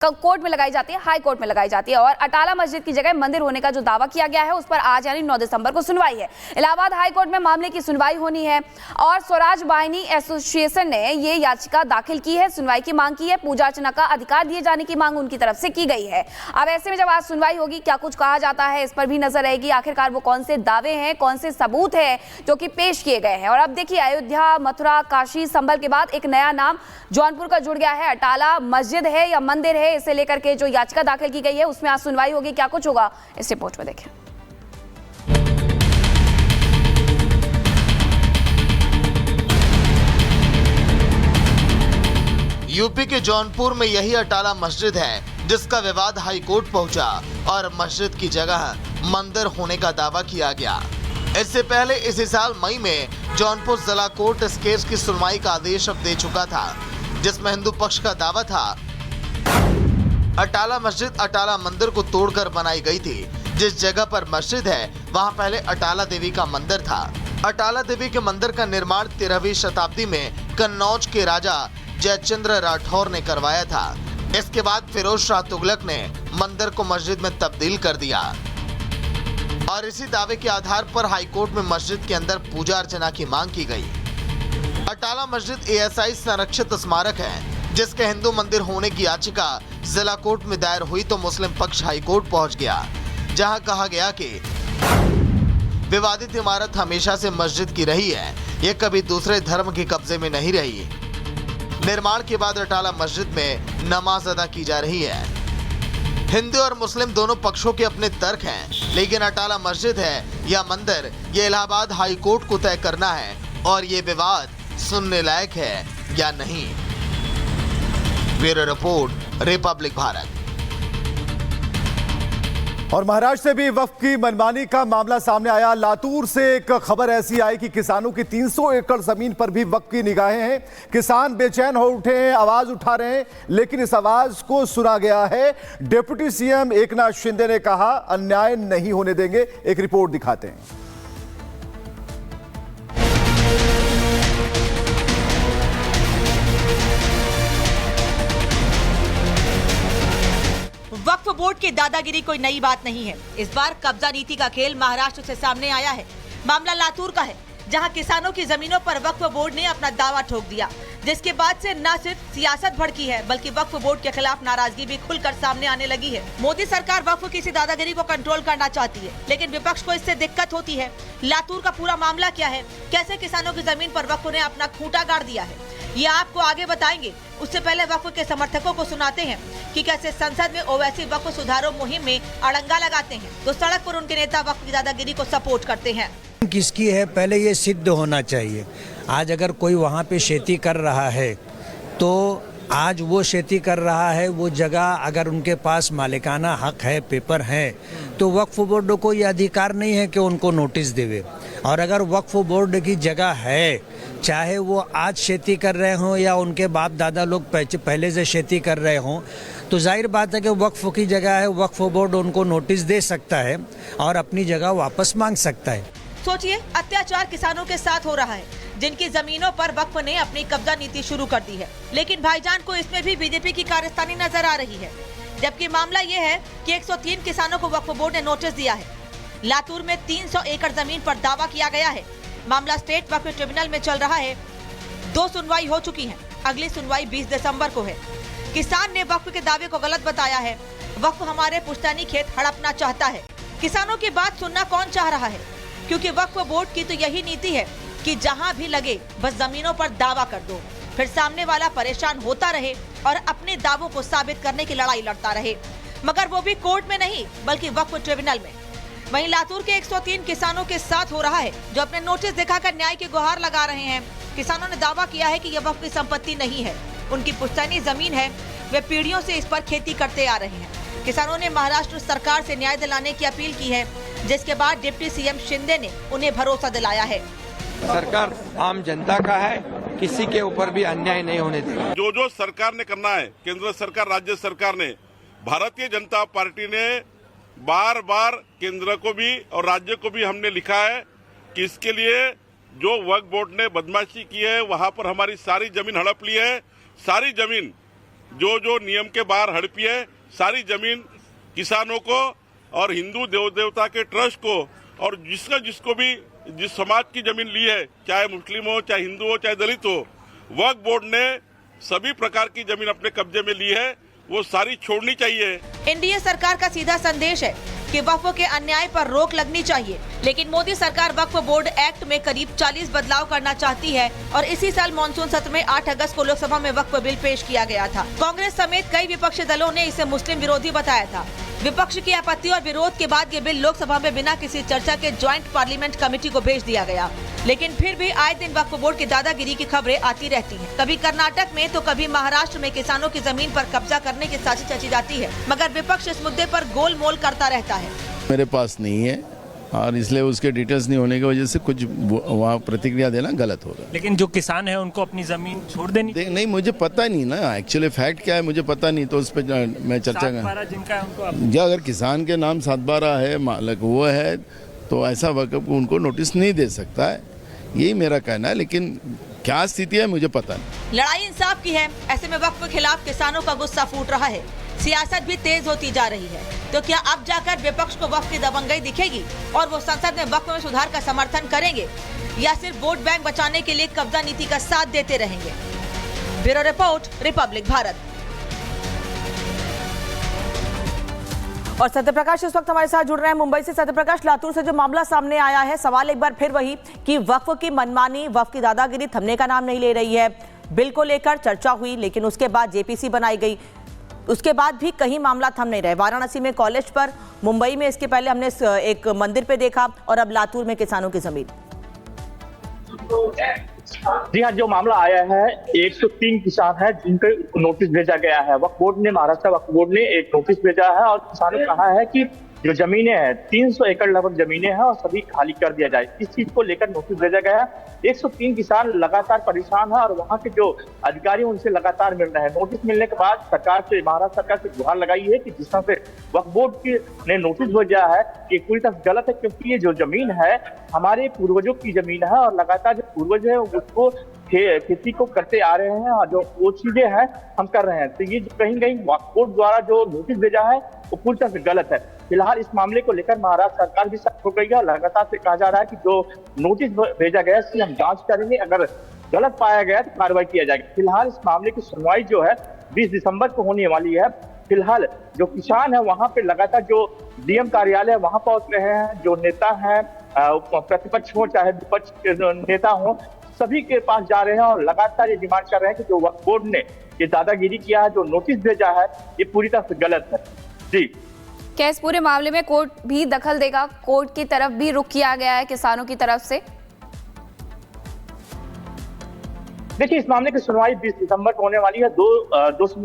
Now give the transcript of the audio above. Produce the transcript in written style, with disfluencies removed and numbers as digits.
Court में लगाई जाती है, हाई कोर्ट में लगाई जाती है। और अटाला मस्जिद की जगह मंदिर होने का जो दावा किया गया है उस पर आज यानी 9 दिसंबर को सुनवाई है। इलाहाबाद हाई कोर्ट में मामले की सुनवाई होनी है और स्वराज वाहिनी एसोसिएशन ने ये याचिका दाखिल की है, सुनवाई की मांग की है, पूजा अर्चना का अधिकार दिए जाने की मांग उनकी तरफ से की गई है। अब ऐसे में जब आज सुनवाई होगी, क्या कुछ कहा जाता है इस पर भी नजर रहेगी। आखिरकार वो कौन से दावे हैं, कौन से सबूत है जो कि पेश किए गए हैं। और अब देखिए, अयोध्या, मथुरा, काशी, संभल के बाद एक नया नाम जौनपुर का जुड़ गया है। अटाला मस्जिद है या मंदिर है, इसे लेकर के जो याचिका दाखिल की गई है उसमें आज सुनवाई होगी। क्या कुछ होगा इस रिपोर्ट में देखें। यूपी के जौनपुर में यही अटाला मस्जिद है जिसका विवाद हाई कोर्ट पहुंचा और मस्जिद की जगह मंदिर होने का दावा किया गया। इससे पहले इसी साल मई में जौनपुर जिला कोर्ट इस केस की सुनवाई का आदेश अब दे चुका था, जिसमें हिंदू पक्ष का दावा था अटाला मस्जिद अटाला मंदिर को तोड़कर बनाई गई थी। जिस जगह पर मस्जिद है वहां पहले अटाला देवी का मंदिर था। अटाला देवी के मंदिर का निर्माण 13वीं शताब्दी में कन्नौज के राजा जयचंद्र राठौर ने करवाया था। इसके बाद फिरोज शाह तुगलक ने मंदिर को मस्जिद में तब्दील कर दिया और इसी दावे के आधार पर हाईकोर्ट में मस्जिद के अंदर पूजा अर्चना की मांग की गई। अटाला मस्जिद एएसआई संरक्षित स्मारक है, जिसके हिंदू मंदिर होने की याचिका जिला कोर्ट में दायर हुई तो मुस्लिम पक्ष हाईकोर्ट पहुंच गया, जहां कहा गया कि विवादित इमारत हमेशा से मस्जिद की रही है, यह कभी दूसरे धर्म के कब्जे में नहीं रही। निर्माण के बाद अटाला मस्जिद में नमाज अदा की जा रही है। हिंदू और मुस्लिम दोनों पक्षों के अपने तर्क हैं, लेकिन अटाला मस्जिद है या मंदिर, ये इलाहाबाद हाई कोर्ट को तय करना है और ये विवाद सुनने लायक है या नहीं। Bureau report, Republic Bharat. और महाराष्ट्र से भी वक्फ की मनमानी का मामला सामने आया। लातूर से एक खबर ऐसी आई कि किसानों की 300 एकड़ जमीन पर भी वक्फ की निगाहें हैं। किसान बेचैन हो उठे हैं, आवाज उठा रहे हैं, लेकिन इस आवाज को सुना गया है। डिप्टी सीएम एकनाथ शिंदे ने कहा अन्याय नहीं होने देंगे। एक रिपोर्ट दिखाते हैं। वक्फ बोर्ड की दादागिरी कोई नई बात नहीं है। इस बार कब्जा नीति का खेल महाराष्ट्र से सामने आया है। मामला लातूर का है, जहां किसानों की जमीनों पर वक्फ बोर्ड ने अपना दावा ठोक दिया, जिसके बाद से न सिर्फ सियासत भड़की है बल्कि वक्फ बोर्ड के खिलाफ नाराजगी भी खुलकर सामने आने लगी है। मोदी सरकार वक्फ की इसी दादागिरी को कंट्रोल करना चाहती है, लेकिन विपक्ष को इससे दिक्कत होती है। लातूर का पूरा मामला क्या है, कैसे किसानों की जमीन पर वक्फ ने अपना खूंटा गाड़ दिया है, ये आपको आगे बताएंगे। उससे पहले वक्फ के समर्थकों को सुनाते हैं कि कैसे संसद में ओवैसी वक्फ सुधारों मुहिम में अड़ंगा लगाते हैं तो सड़क पर उनके नेता वक्फ की दादागिरी को सपोर्ट करते हैं। किसकी है पहले ये सिद्ध होना चाहिए। आज अगर कोई वहाँ पे खेती कर रहा है तो आज वो खेती कर रहा है, वो जगह अगर उनके पास मालिकाना हक है, पेपर है, तो वक्फ बोर्ड को ये अधिकार नहीं है कि उनको नोटिस देवे। और अगर वक्फ बोर्ड की जगह है, चाहे वो आज खेती कर रहे हों या उनके बाप दादा लोग पहले से खेती कर रहे हों, तो जाहिर बात है कि वक्फ की जगह है, वक्फ बोर्ड उनको नोटिस दे सकता है और अपनी जगह वापस मांग सकता है। सोचिए, अत्याचार किसानों के साथ हो रहा है, जिनकी जमीनों पर वक्फ ने अपनी कब्जा नीति शुरू कर दी है। लेकिन भाईजान को इसमें भी बीजेपी की कारस्तानी नजर आ रही है। जबकि मामला ये है कि 103 किसानों को वक्फ बोर्ड ने नोटिस दिया है। लातूर में 300 एकड़ जमीन पर दावा किया गया है। मामला स्टेट वक्फ ट्रिब्यूनल में चल रहा है। 2 सुनवाई हो चुकी है, अगली सुनवाई 20 दिसंबर को है। किसान ने वक्फ के दावे को गलत बताया है। वक्फ हमारे पुश्तैनी खेत हड़पना चाहता है। किसानों की बात सुनना कौन चाह रहा है, क्योंकि वक्फ बोर्ड की तो यही नीति है कि जहां भी लगे बस जमीनों पर दावा कर दो, फिर सामने वाला परेशान होता रहे और अपने दावों को साबित करने की लड़ाई लड़ता रहे, मगर वो भी कोर्ट में नहीं बल्कि वक्फ ट्रिब्यूनल में। वहीं लातूर के 103 किसानों के साथ हो रहा है, जो अपने नोटिस दिखाकर न्याय की गुहार लगा रहे हैं। किसानों ने दावा किया है कि यह वक्फ की संपत्ति नहीं है, उनकी पुश्तैनी जमीन है, वे पीढ़ियों से इस पर खेती करते आ रहे हैं। किसानों ने महाराष्ट्र सरकार से न्याय दिलाने की अपील की है, जिसके बाद डिप्टी सीएम शिंदे ने उन्हें भरोसा दिलाया है। सरकार आम जनता का है, किसी के ऊपर भी अन्याय नहीं होने देगी। जो सरकार ने करना है, केंद्र सरकार, राज्य सरकार ने, भारतीय जनता पार्टी ने बार बार केंद्र को भी और राज्य को भी हमने लिखा है कि इसके लिए जो वक्फ बोर्ड ने बदमाशी की है, वहां पर हमारी सारी जमीन हड़प ली है, सारी जमीन जो नियम के बाहर हड़पी है सारी जमीन किसानों को और हिंदू देव देवता के ट्रस्ट को और जिसको भी जिस समाज की जमीन ली है, चाहे मुस्लिम हो, चाहे हिंदू हो, चाहे दलित हो, वक्फ बोर्ड ने सभी प्रकार की जमीन अपने कब्जे में ली है, वो सारी छोड़नी चाहिए। एनडीए सरकार का सीधा संदेश है कि वक्फ के अन्याय पर रोक लगनी चाहिए, लेकिन मोदी सरकार वक्फ बोर्ड एक्ट में करीब 40 बदलाव करना चाहती है और इसी साल मानसून सत्र में 8 अगस्त को लोकसभा में वक्फ बिल पेश किया गया था। कांग्रेस समेत कई विपक्षी दलों ने इसे मुस्लिम विरोधी बताया था। विपक्ष की आपत्ति और विरोध के बाद ये बिल लोकसभा में बिना किसी चर्चा के ज्वाइंट पार्लियामेंट कमेटी को भेज दिया गया, लेकिन फिर भी आए दिन वक्फ बोर्ड की दादागिरी की खबरें आती रहती हैं। कभी कर्नाटक में तो कभी महाराष्ट्र में किसानों की जमीन पर कब्जा करने की साजिश रची जाती है, मगर विपक्ष इस मुद्दे पर गोलमोल करता रहता है। मेरे पास नहीं है और इसलिए उसके डिटेल्स नहीं होने की वजह से कुछ वहाँ प्रतिक्रिया देना गलत होगा। लेकिन जो किसान है उनको अपनी जमीन छोड़ देनी नहीं, मुझे पता नहीं ना, एक्चुअली फैक्ट क्या है मुझे पता नहीं, तो उस पर मैं चर्चा कर जिनका है उनको या अगर किसान के नाम 7/12 है, मालक वो है, तो ऐसा वक्फ उनको नोटिस नहीं दे सकता है, यही मेरा कहना है। लेकिन क्या स्थिति है मुझे पता नहीं। लड़ाई इंसाफ की है, ऐसे में वक्फ के खिलाफ किसानों का गुस्सा फूट रहा है, सियासत भी तेज होती जा रही है। तो क्या अब जाकर विपक्ष को वक्फ की दबंगई दिखेगी और वो संसद में वक्फ में सुधार का समर्थन करेंगे या सिर्फ वोट बैंक बचाने के लिए कब्जा नीति का साथ देते रहेंगे? Bureau report, Republic Bharat. और सत्यप्रकाश इस वक्त हमारे साथ जुड़ रहे हैं मुंबई से। सत्यप्रकाश, लातूर से जो मामला सामने आया है, सवाल एक बार फिर वही कि वक्फ की मनमानी, वक्फ की दादागिरी थमने का नाम नहीं ले रही है। बिल को लेकर चर्चा हुई, लेकिन उसके बाद जेपीसी बनाई गई, उसके बाद भी कहीं मामला थम नहीं रहे। वाराणसी में कॉलेज पर, मुंबई में इसके पहले हमने एक मंदिर पे देखा और अब लातूर में किसानों की जमीन। जी हाँ, जो मामला आया है 103 किसान है जिनको नोटिस भेजा गया है। वक्फ बोर्ड ने, महाराष्ट्र वक्फ बोर्ड ने एक नोटिस भेजा है और किसानों ने कहा है कि जो जमीनें हैं 300 एकड़ लगभग जमीनें हैं और सभी खाली कर दिया जाए। इस चीज को लेकर नोटिस भेजा गया है। 103 किसान लगातार परेशान है और वहां के जो अधिकारी उनसे लगातार मिल रहे हैं। नोटिस मिलने के बाद सरकार से, महाराष्ट्र सरकार से गुहार लगाई है कि जिस तरह से वक्फ बोर्ड की ने नोटिस भेजा है कि पूरी तरह गलत है, क्योंकि ये जो जमीन है हमारे पूर्वजों की जमीन है और लगातार जो पूर्वज है उसको खेती को करते आ रहे हैं और जो वो चीजें हैं हम कर रहे हैं। तो ये कहीं कहीं वक्फ बोर्ड द्वारा जो नोटिस भेजा है वो पूरी तरह से गलत है। फिलहाल इस मामले को लेकर महाराष्ट्र सरकार भी सख्त हो गई है। लगातार से कहा जा रहा है कि जो नोटिस भेजा गया इसकी हम जांच करेंगे, अगर गलत पाया गया तो कार्रवाई किया जाएगी। फिलहाल इस मामले की सुनवाई जो है 20 दिसंबर को होने वाली है। फिलहाल जो किसान है वहां पे लगातार जो डीएम कार्यालय वहां पहुंच रहे हैं, जो नेता है प्रतिपक्ष हो चाहे विपक्ष के नेता हो, सभी के पास जा रहे हैं और लगातार ये डिमांड कर रहे हैं कि जो वक्फ बोर्ड ने ये दादागिरी किया है, जो नोटिस भेजा है, ये पूरी तरह से गलत है। जी, क्या इस पूरे मामले में कोर्ट भी दखल देगा? कोर्ट की तरफ भी रुख किया गया है किसानों की तरफ से। देखिए, इस मामले की सुनवाई 20 दिसंबर को होने वाली है। दो सुनवाई